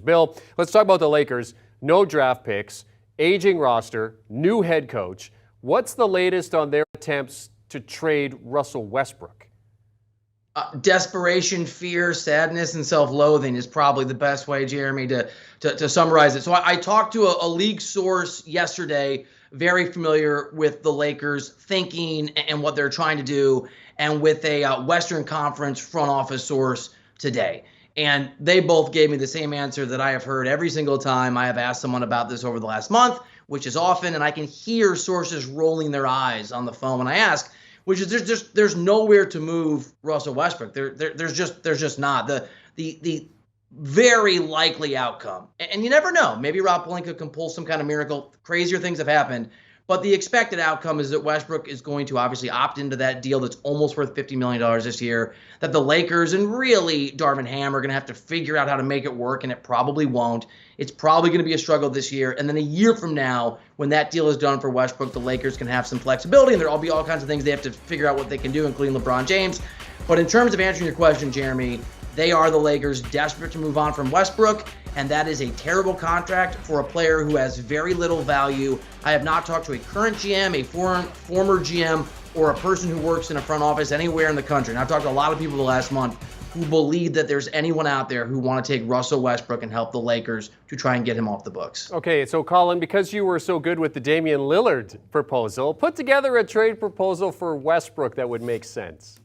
Bill, let's talk about the Lakers. No draft picks, aging roster, new head coach. What's the latest on their attempts to trade Russell Westbrook? Desperation, fear, sadness, and self-loathing is probably the best way, Jeremy, to summarize it. So I talked to a league source yesterday, very familiar with the Lakers thinking and what they're trying to do, and with a Western Conference front office source today. And they both gave me the same answer that I have heard every single time I have asked someone about this over the last month, which is often, and I can hear sources rolling their eyes on the phone when I ask, which is there's nowhere to move Russell Westbrook. There's just not. The very likely outcome, and you never know. Maybe Rob Pelinka can pull some kind of miracle. Crazier things have happened. But the expected outcome is that Westbrook is going to obviously opt into that deal that's almost worth $50 million this year, that the Lakers and really Darvin Ham are going to have to figure out how to make it work, and it probably won't. It's probably going to be a struggle this year. And then a year from now, when that deal is done for Westbrook, the Lakers can have some flexibility, and there'll be all kinds of things they have to figure out what they can do, including LeBron James. But in terms of answering your question, Jeremy, they are the Lakers desperate to move on from Westbrook, and that is a terrible contract for a player who has very little value. I have not talked to a current GM, a former GM, or a person who works in a front office anywhere in the country. And I've talked to a lot of people the last month who believe that there's anyone out there who want to take Russell Westbrook and help the Lakers to try and get him off the books. Okay, so Colin, because you were so good with the Damian Lillard proposal, put together a trade proposal for Westbrook that would make sense.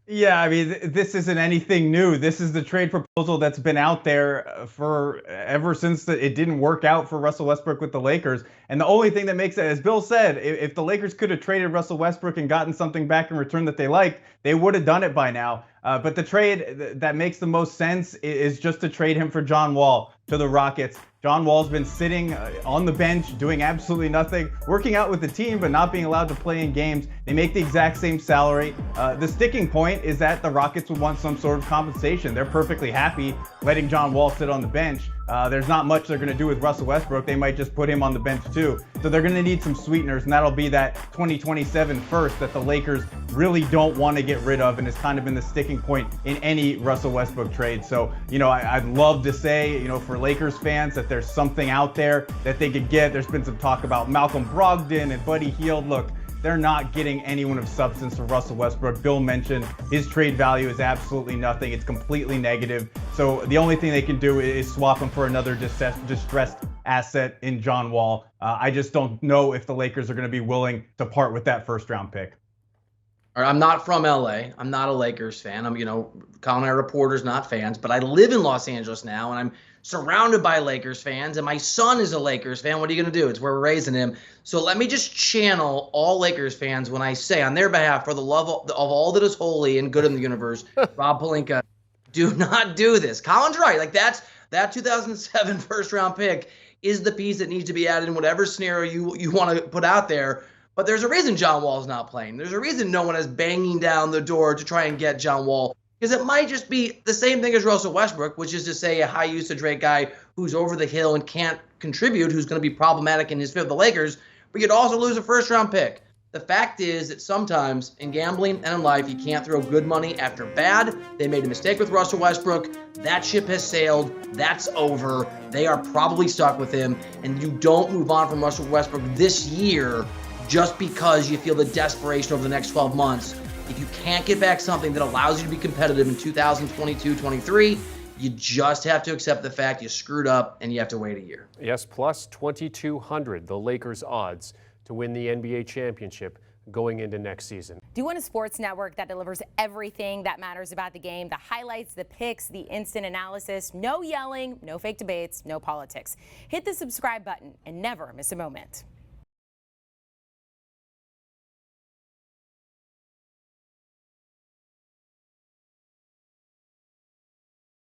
Yeah, I mean, this isn't anything new. This is the trade proposal that's been out there for ever since it didn't work out for Russell Westbrook with the Lakers. And the only thing that makes it, as Bill said, if the Lakers could have traded Russell Westbrook and gotten something back in return that they liked, they would have done it by now. But the trade that makes the most sense is just to trade him for John Wall to the Rockets. John Wall's been sitting on the bench, doing absolutely nothing, working out with the team, but not being allowed to play in games. They make the exact same salary. The sticking point is that the Rockets would want some sort of compensation. They're perfectly happy letting John Wall sit on the bench. There's not much they're going to do with Russell Westbrook. They might just put him on the bench too. So they're going to need some sweeteners, and that'll be that 2027 first that the Lakers really don't want to get rid of, and it's kind of been the sticking point in any Russell Westbrook trade. So, I'd love to say, for Lakers fans that there's something out there that they could get. There's been some talk about Malcolm Brogdon and Buddy Hield. Look, they're not getting anyone of substance for Russell Westbrook. Bill mentioned his trade value is absolutely nothing. It's completely negative. So the only thing they can do is swap him for another distressed asset in John Wall. I just don't know if the Lakers are going to be willing to part with that first-round pick. All right, I'm not from LA. I'm not a Lakers fan. Colin and I are reporters, not fans. But I live in Los Angeles now, and I'm surrounded by Lakers fans, and my son is a Lakers fan. What are you going to do? It's where we're raising him. So let me just channel all Lakers fans when I say, on their behalf, for the love of all that is holy and good in the universe, Rob Pelinka, do not do this. Colin's right. Like, that 2007 first-round pick is the piece that needs to be added in whatever scenario you want to put out there. But there's a reason John Wall's not playing. There's a reason no one is banging down the door to try and get John Wall. Because it might just be the same thing as Russell Westbrook, which is to say a high-usage rate guy who's over the hill and can't contribute, who's going to be problematic in his fit with the Lakers. But you'd also lose a first-round pick. The fact is that sometimes in gambling and in life, you can't throw good money after bad. They made a mistake with Russell Westbrook. That ship has sailed. That's over. They are probably stuck with him. And you don't move on from Russell Westbrook this year just because you feel the desperation over the next 12 months. If you can't get back something that allows you to be competitive in 2022-23, you just have to accept the fact you screwed up and you have to wait a year. Yes, plus 2,200, the Lakers' odds to win the NBA championship going into next season. Do you want a sports network that delivers everything that matters about the game? The highlights, the picks, the instant analysis, no yelling, no fake debates, no politics. Hit the subscribe button and never miss a moment.